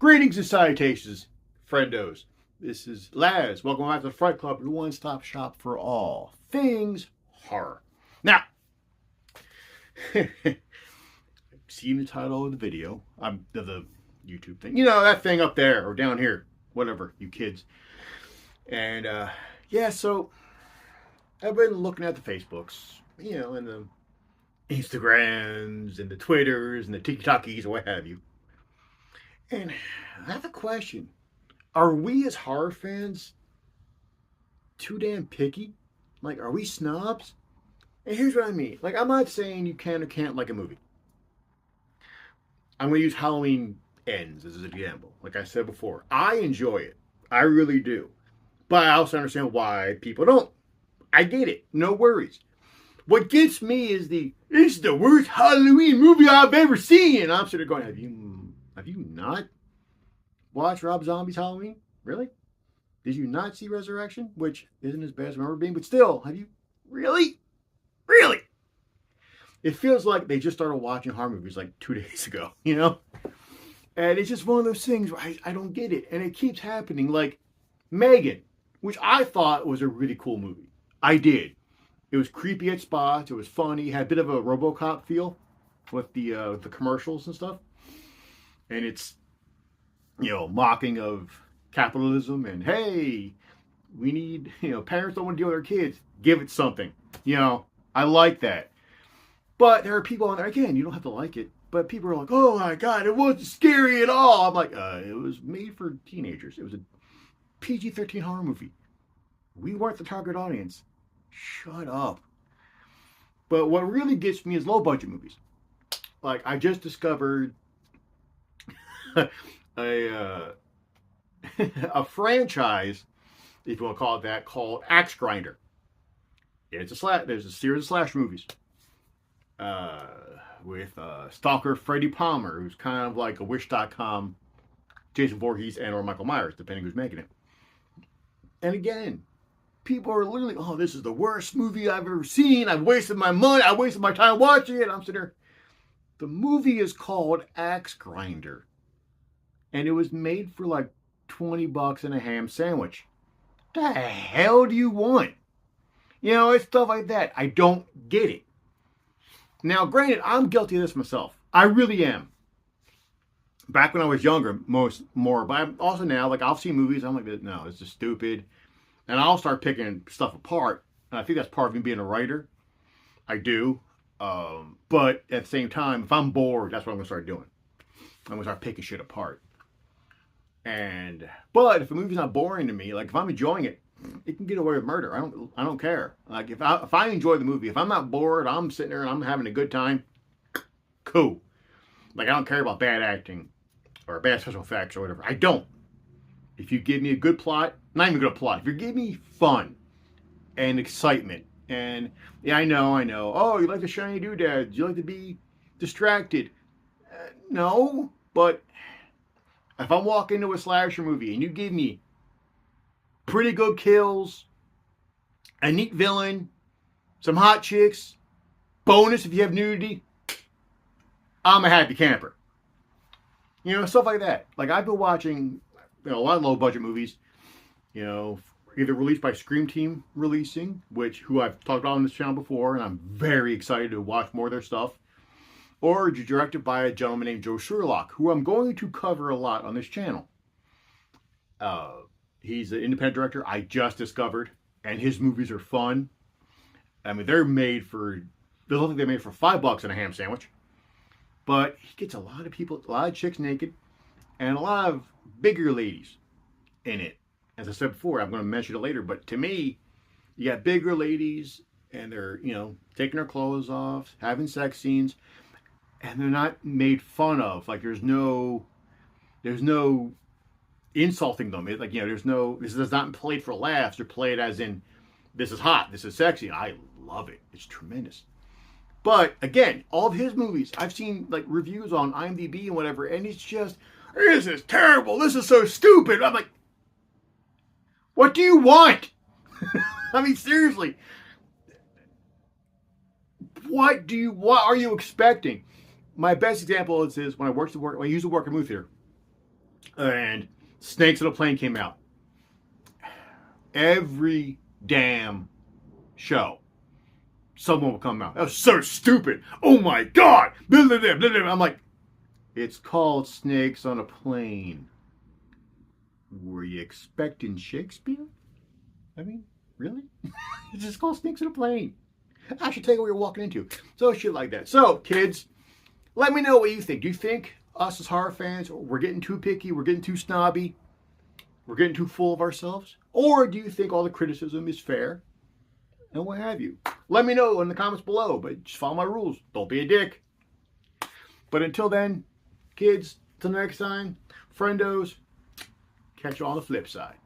Greetings and salutations, friendos. This is Laz. Welcome back to the Fright Club, your one-stop shop for all things horror. Now, seen the title of the video, the YouTube thing. You know, that thing up there or down here, whatever, you kids. And, yeah, so I've been looking at the Facebooks, you know, and the Instagrams and the Twitters and the TikTokies or what have you. And I have a question. Are we as horror fans too damn picky? Like, are we snobs? And here's what I mean. Like, I'm not saying you can or can't like a movie. I'm going to use Halloween Ends as an example. Like I said before, I enjoy it. I really do. But I also understand why people don't. I get it. No worries. What gets me is this is the worst Halloween movie I've ever seen. And I'm sitting there going, have you not watched Rob Zombie's Halloween? Really? Did you not see Resurrection? Which isn't as bad as I remember being, but still, have you really? Really? It feels like they just started watching horror movies like 2 days ago, you know? And it's just one of those things where I don't get it. And it keeps happening. Like Megan, which I thought was a really cool movie. I did. It was creepy at spots. It was funny. Had a bit of a RoboCop feel with the commercials and stuff. And it's, you know, mocking of capitalism and, hey, we need, you know, parents don't want to deal with their kids. Give it something. You know, I like that. But there are people on there, again, you don't have to like it, but people are like, oh my God, it wasn't scary at all. I'm like, it was made for teenagers. It was a PG-13 horror movie. We weren't the target audience. Shut up. But what really gets me is low-budget movies. Like, I just discovered a franchise, if you want to call it that, called Axe Grinder. There's a series of slash movies with stalker Freddie Palmer, who's kind of like a Wish.com Jason Voorhees and or Michael Myers, depending who's making it. And again, people are literally, oh, this is the worst movie I've ever seen. I've wasted my money. I wasted my time watching it. I'm sitting there. The movie is called Axe Grinder. And it was made for like $20 and a ham sandwich. The hell do you want? You know, it's stuff like that. I don't get it. Now, granted, I'm guilty of this myself. I really am. Back when I was younger, more. But I'm also now, like, I'll see movies. I'm like, no, it's just stupid. And I'll start picking stuff apart. And I think that's part of me being a writer. I do. But at the same time, if I'm bored, that's what I'm going to start doing. I'm going to start picking shit apart. But if a movie's not boring to me, like if I'm enjoying it, it can get away with murder. I don't care. Like if I enjoy the movie, if I'm not bored, I'm sitting there and I'm having a good time, cool. Like I don't care about bad acting or bad special effects or whatever. I don't. If you give me a good plot, not even a good plot, if you give me fun and excitement and yeah, I know. Oh, you like the shiny doodads? You like to be distracted? No, but if I'm walking into a slasher movie and you give me pretty good kills, a neat villain, some hot chicks, bonus if you have nudity, I'm a happy camper. You know, stuff like that. Like I've been watching, you know, a lot of low budget movies, you know, either released by Scream Team releasing, who I've talked about on this channel before, and I'm very excited to watch more of their stuff. Or directed by a gentleman named Joe Sherlock, who I'm going to cover a lot on this channel. He's an independent director I just discovered, and his movies are fun. I mean, they're made for, I don't think they're made for $5 and a ham sandwich. But he gets a lot of people, a lot of chicks naked, and a lot of bigger ladies in it. As I said before, I'm going to mention it later, but to me, you got bigger ladies, and they're, you know, taking their clothes off, having sex scenes. And they're not made fun of. Like there's no insulting them. Like, you know, this is not played for laughs. They're played as in, this is hot, this is sexy. I love it. It's tremendous. But again, all of his movies, I've seen like reviews on IMDb and whatever, and it's just, this is terrible. This is so stupid. I'm like, what do you want? I mean, seriously. What are you expecting? My best example is when I used to work at a movie theater. and Snakes on a Plane came out. Every damn show, someone will come out. That was so stupid. Oh my God. Blah, blah, blah, blah, blah. I'm like, it's called Snakes on a Plane. Were you expecting Shakespeare? I mean, really? It's just called Snakes on a Plane. I should tell you what you're walking into. So shit like that. So, kids, let me know what you think. Do you think us as horror fans, we're getting too picky, we're getting too snobby, we're getting too full of ourselves? Or do you think all the criticism is fair? And what have you? Let me know in the comments below, but just follow my rules. Don't be a dick. But until then, kids, till next time, friendos, catch you on the flip side.